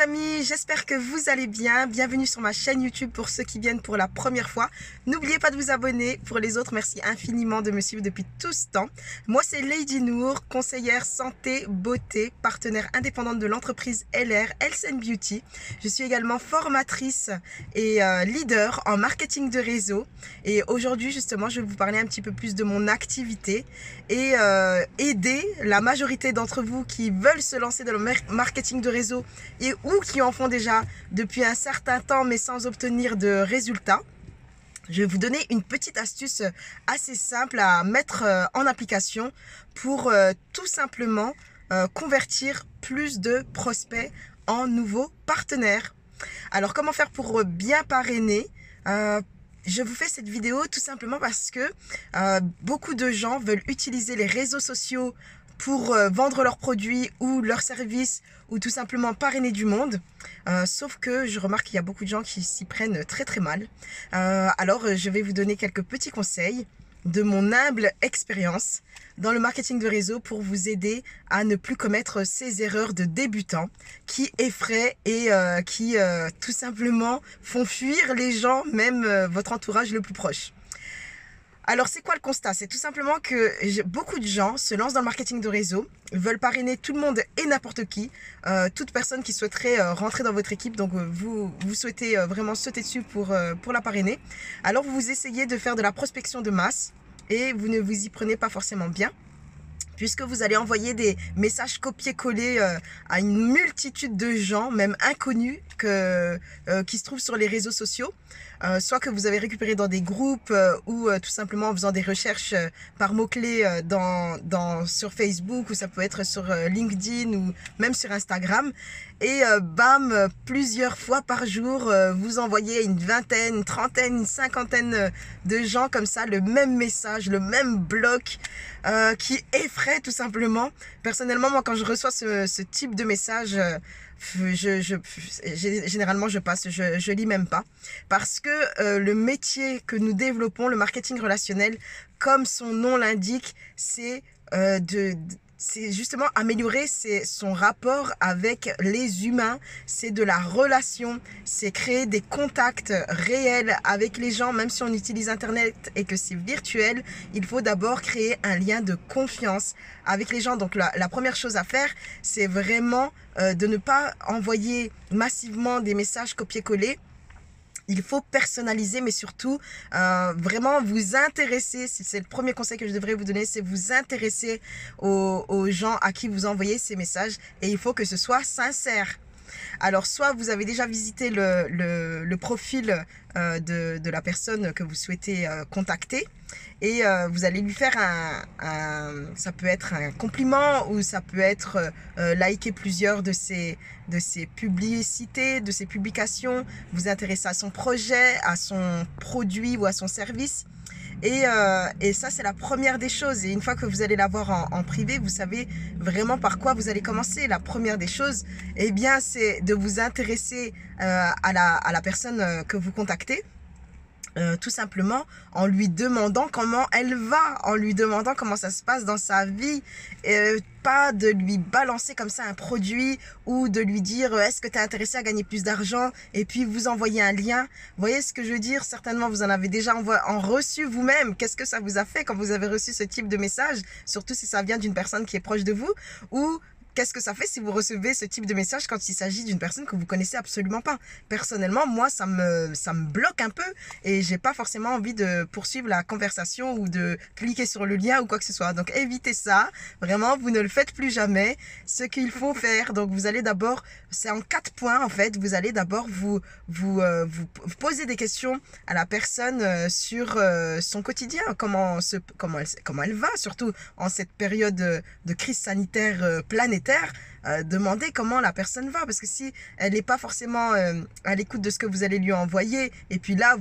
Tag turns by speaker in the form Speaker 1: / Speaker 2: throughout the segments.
Speaker 1: les amis, j'espère que vous allez bien. Bienvenue sur ma chaîne YouTube pour ceux qui viennent pour la première fois. N'oubliez pas de vous abonner. Pour les autres, merci infiniment de me suivre depuis tout ce temps. Moi, c'est Lady Nour, conseillère santé, beauté, partenaire indépendante de l'entreprise LR, Health and Beauty. Je suis également formatrice et leader en marketing de réseau. Et aujourd'hui, justement, je vais vous parler un petit peu plus de mon activité et aider la majorité d'entre vous qui veulent se lancer dans le marketing de réseau et ou qui en font déjà depuis un certain temps mais sans obtenir de résultats. Je vais vous donner une petite astuce assez simple à mettre en application pour tout simplement convertir plus de prospects en nouveaux partenaires. Alors comment faire pour bien parrainer? Je vous fais cette vidéo tout simplement parce que beaucoup de gens veulent utiliser les réseaux sociaux pour vendre leurs produits ou leurs services ou tout simplement parrainer du monde. Sauf que je remarque qu'il y a beaucoup de gens qui s'y prennent très très mal. Alors je vais vous donner quelques petits conseils de mon humble expérience dans le marketing de réseau pour vous aider à ne plus commettre ces erreurs de débutants qui effraient et qui tout simplement font fuir les gens, même votre entourage le plus proche. Alors, c'est quoi le constat? C'est tout simplement que beaucoup de gens se lancent dans le marketing de réseau, veulent parrainer tout le monde et n'importe qui, toute personne qui souhaiterait rentrer dans votre équipe. Donc, vous souhaitez vraiment sauter dessus pour la parrainer. Alors, vous essayez de faire de la prospection de masse et vous ne vous y prenez pas forcément bien, puisque vous allez envoyer des messages copier-coller à une multitude de gens, même inconnus, qui se trouvent sur les réseaux sociaux. Soit que vous avez récupéré dans des groupes ou tout simplement en faisant des recherches par mots-clés sur Facebook, ou ça peut être sur LinkedIn ou même sur Instagram. Et bam, plusieurs fois par jour, vous envoyez une vingtaine, une trentaine, une cinquantaine de gens comme ça, le même message, le même bloc qui effraie tout simplement. Personnellement, moi, quand je reçois ce type de message, généralement je passe, je lis même pas, parce que le métier que nous développons, le marketing relationnel, comme son nom l'indique, c'est justement améliorer son rapport avec les humains, c'est de la relation, c'est créer des contacts réels avec les gens. Même si on utilise Internet et que c'est virtuel, il faut d'abord créer un lien de confiance avec les gens. Donc la première chose à faire, c'est vraiment de ne pas envoyer massivement des messages copier-coller. Il faut personnaliser, mais surtout vraiment vous intéresser. C'est le premier conseil que je devrais vous donner, c'est vous intéresser aux gens à qui vous envoyez ces messages, et il faut que ce soit sincère. Alors, soit vous avez déjà visité le profil de la personne que vous souhaitez contacter, et vous allez lui faire ça peut être un compliment, ou ça peut être liker plusieurs de ses publicités, de ses publications, vous intéresser à son projet, à son produit ou à son service. Et ça, c'est la première des choses. Et une fois que vous allez l'avoir en privé, vous savez vraiment par quoi vous allez commencer. La première des choses, eh bien, c'est de vous intéresser à la personne que vous contactez. Tout simplement en lui demandant comment elle va, en lui demandant comment ça se passe dans sa vie, pas de lui balancer comme ça un produit, ou de lui dire est-ce que tu es intéressé à gagner plus d'argent et puis vous envoyer un lien. Vous voyez ce que je veux dire? Certainement vous en avez déjà reçu vous-même. Qu'est-ce que ça vous a fait quand vous avez reçu ce type de message, surtout si ça vient d'une personne qui est proche de vous? Ou qu'est-ce que ça fait si vous recevez ce type de message quand il s'agit d'une personne que vous connaissez absolument pas? Personnellement, moi, ça me bloque un peu, et j'ai pas forcément envie de poursuivre la conversation ou de cliquer sur le lien ou quoi que ce soit. Donc, évitez ça. Vraiment, vous ne le faites plus jamais. Ce qu'il faut faire, donc vous allez d'abord, c'est en 4 points en fait. Vous allez d'abord vous poser des questions à la personne sur son quotidien, comment elle va, surtout en cette période de crise sanitaire planétaire. Demandez comment la personne va, parce que si elle n'est pas forcément à l'écoute de ce que vous allez lui envoyer, et puis là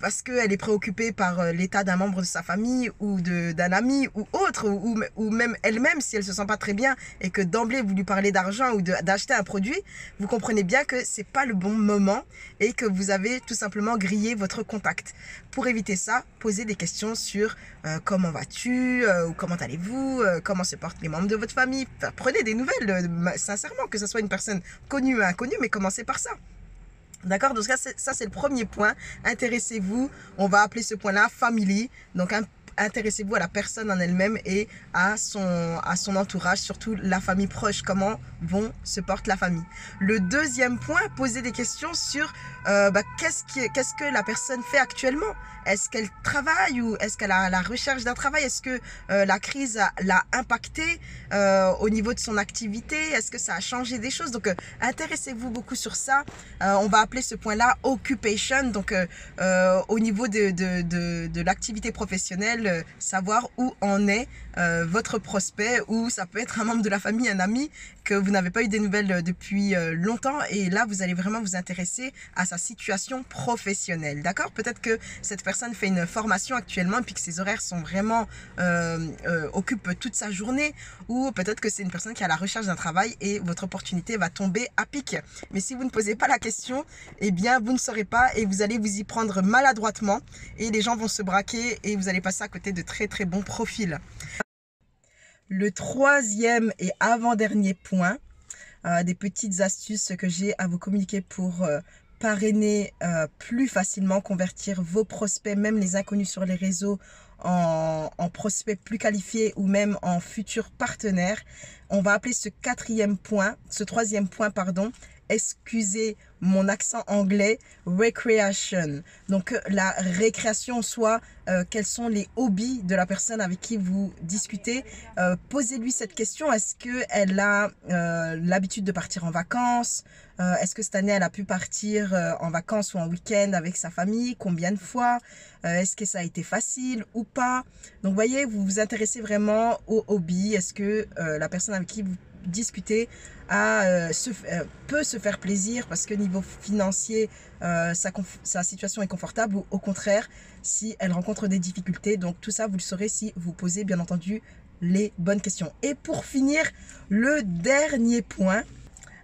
Speaker 1: parce qu'elle est préoccupée par l'état d'un membre de sa famille ou d'un ami ou autre, ou même elle-même, si elle se sent pas très bien et que d'emblée vous lui parlez d'argent ou d'acheter un produit, vous comprenez bien que c'est pas le bon moment et que vous avez tout simplement grillé votre contact. Pour éviter ça, posez des questions sur comment vas-tu, ou comment allez-vous, comment se portent les membres de votre famille. Enfin, prenez des nouvelles, sincèrement, que ce soit une personne connue ou inconnue, mais commencez par ça. D'accord? Donc ça c'est le premier point. Intéressez-vous, on va appeler ce point-là family. Donc intéressez-vous à la personne en elle-même et à son entourage, surtout la famille proche, comment se porte la famille. Le deuxième point, posez des questions sur qu'est-ce que la personne fait actuellement. Est-ce qu'elle travaille ou est-ce qu'elle est à la recherche d'un travail? Est-ce que la crise l'a impacté au niveau de son activité? Est-ce que ça a changé des choses? Donc intéressez-vous beaucoup sur ça. On va appeler ce point-là occupation. Donc au niveau de l'activité professionnelle, savoir où en est votre prospect, ou ça peut être un membre de la famille, un ami que vous n'avez pas eu des nouvelles depuis longtemps, et là vous allez vraiment vous intéresser à sa situation professionnelle. D'accord? Peut-être que cette personne fait une formation actuellement et puis que ses horaires sont vraiment occupent toute sa journée, ou peut-être que c'est une personne qui est à la recherche d'un travail et votre opportunité va tomber à pic. Mais si vous ne posez pas la question, eh bien vous ne saurez pas et vous allez vous y prendre maladroitement et les gens vont se braquer et vous allez passer à côté de très très bons profils. Le troisième et avant-dernier point, des petites astuces que j'ai à vous communiquer pour parrainer plus facilement, convertir vos prospects, même les inconnus sur les réseaux, en prospects plus qualifiés ou même en futurs partenaires. On va appeler ce troisième point, excusez mon accent anglais, recreation. Donc la récréation, soit quels sont les hobbies de la personne avec qui vous discutez. Posez-lui cette question: est-ce qu'elle a l'habitude de partir en vacances? Est-ce que cette année elle a pu partir en vacances ou en week-end avec sa famille? Combien de fois? Est-ce que ça a été facile ou pas? Donc voyez, vous vous intéressez vraiment aux hobbies. Est-ce que la personne avec qui vous discutez peut se faire plaisir parce que niveau financier sa situation est confortable, ou au contraire si elle rencontre des difficultés. Donc tout ça vous le saurez si vous posez bien entendu les bonnes questions. Et pour finir, le dernier point,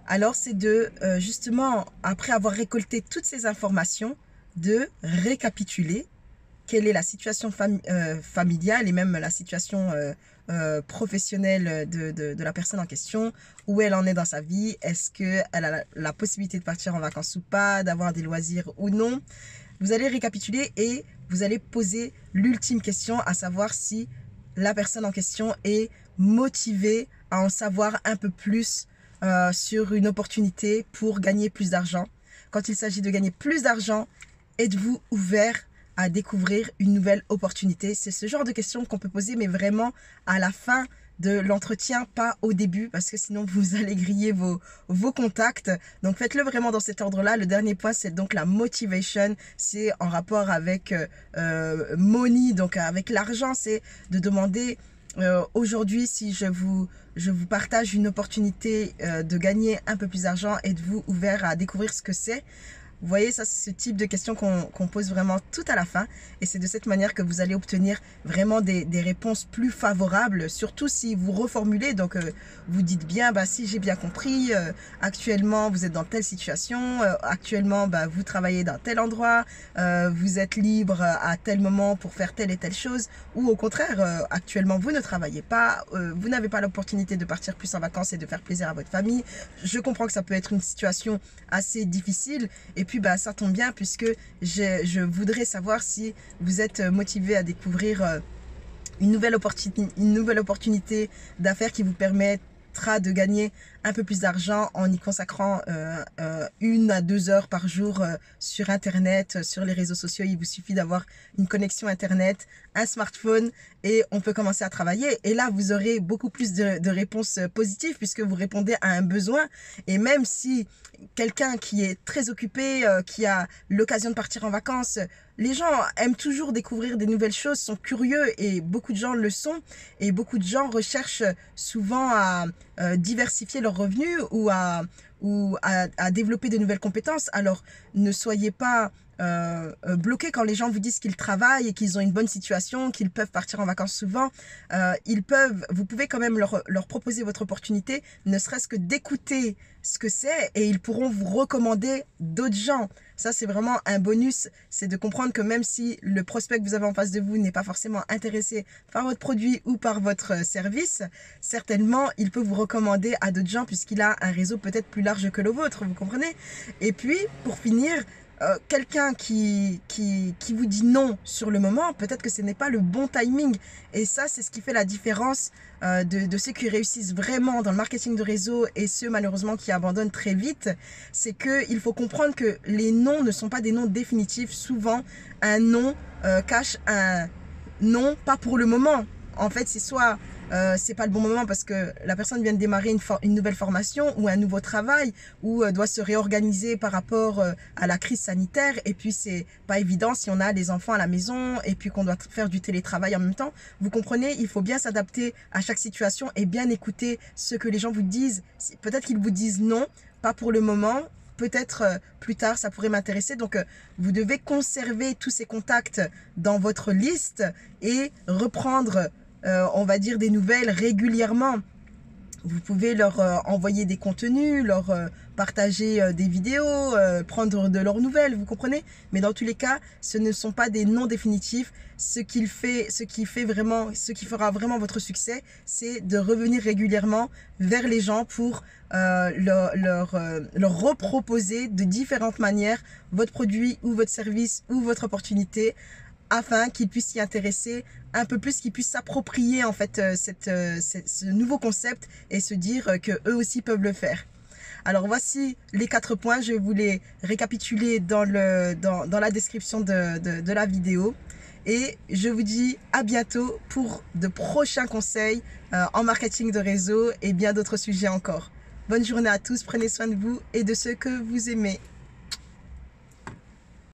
Speaker 1: alors c'est de justement, après avoir récolté toutes ces informations, de récapituler quelle est la situation familiale et même la situation professionnelle de la personne en question, où elle en est dans sa vie, est-ce qu'elle a la possibilité de partir en vacances ou pas, d'avoir des loisirs ou non. Vous allez récapituler et vous allez poser l'ultime question, à savoir si la personne en question est motivée à en savoir un peu plus sur une opportunité pour gagner plus d'argent. Quand il s'agit de gagner plus d'argent, êtes-vous ouvert à découvrir une nouvelle opportunité? C'est ce genre de questions qu'on peut poser, mais vraiment à la fin de l'entretien, pas au début, parce que sinon vous allez griller vos contacts. Donc faites-le vraiment dans cet ordre-là. Le dernier point, c'est donc la motivation. C'est en rapport avec money, donc avec l'argent. C'est de demander aujourd'hui, si je vous partage une opportunité de gagner un peu plus d'argent, êtes-vous ouvert à découvrir ce que c'est? Vous voyez, ça c'est ce type de questions qu'on pose vraiment tout à la fin, et c'est de cette manière que vous allez obtenir vraiment des réponses plus favorables, surtout si vous reformulez. Donc vous dites bien, si j'ai bien compris, actuellement vous êtes dans telle situation, actuellement vous travaillez dans tel endroit, vous êtes libre à tel moment pour faire telle et telle chose, ou au contraire, actuellement vous ne travaillez pas, vous n'avez pas l'opportunité de partir plus en vacances et de faire plaisir à votre famille. Je comprends que ça peut être une situation assez difficile, et puis ça tombe bien, puisque je voudrais savoir si vous êtes motivé à découvrir une nouvelle opportunité d'affaires qui vous permettra de gagner un peu plus d'argent en y consacrant 1 à 2 heures par jour sur internet, sur les réseaux sociaux. Il vous suffit d'avoir une connexion internet, un smartphone, et on peut commencer à travailler. Et là vous aurez beaucoup plus de réponses positives, puisque vous répondez à un besoin. Et même si quelqu'un qui est très occupé, qui a l'occasion de partir en vacances, les gens aiment toujours découvrir des nouvelles choses, sont curieux, et beaucoup de gens le sont, et beaucoup de gens recherchent souvent à diversifier leurs revenus ou à développer de nouvelles compétences. Alors ne soyez pas bloqué quand les gens vous disent qu'ils travaillent et qu'ils ont une bonne situation, qu'ils peuvent partir en vacances souvent. Vous pouvez quand même leur proposer votre opportunité, ne serait-ce que d'écouter ce que c'est, et ils pourront vous recommander d'autres gens. Ça, c'est vraiment un bonus, c'est de comprendre que même si le prospect que vous avez en face de vous n'est pas forcément intéressé par votre produit ou par votre service, certainement, il peut vous recommander à d'autres gens puisqu'il a un réseau peut-être plus large que le vôtre, vous comprenez? Et puis, pour finir, quelqu'un qui vous dit non sur le moment, peut-être que ce n'est pas le bon timing. Et ça, c'est ce qui fait la différence de ceux qui réussissent vraiment dans le marketing de réseau et ceux malheureusement qui abandonnent très vite. C'est qu'il faut comprendre que les noms ne sont pas des noms définitifs. Souvent, un nom cache un non, pas pour le moment. En fait, c'est soit c'est pas le bon moment parce que la personne vient de démarrer une nouvelle formation ou un nouveau travail, ou doit se réorganiser par rapport à la crise sanitaire, et puis c'est pas évident si on a des enfants à la maison et puis qu'on doit faire du télétravail en même temps. Vous comprenez, il faut bien s'adapter à chaque situation et bien écouter ce que les gens vous disent. Peut-être qu'ils vous disent non, pas pour le moment, peut-être plus tard ça pourrait m'intéresser. Donc vous devez conserver tous ces contacts dans votre liste et reprendre on va dire des nouvelles régulièrement. Vous pouvez leur envoyer des contenus, leur partager des vidéos, prendre de leurs nouvelles, vous comprenez? Mais dans tous les cas, ce ne sont pas des noms définitifs. Ce qui fera vraiment votre succès, c'est de revenir régulièrement vers les gens pour leur reproposer de différentes manières votre produit ou votre service ou votre opportunité, afin qu'ils puissent s'y intéresser un peu plus, qu'ils puissent s'approprier en fait ce nouveau concept et se dire que eux aussi peuvent le faire. Alors voici les 4 points, je vais vous les récapituler dans la description de la vidéo. Et je vous dis à bientôt pour de prochains conseils en marketing de réseau et bien d'autres sujets encore. Bonne journée à tous, prenez soin de vous et de ceux que vous aimez.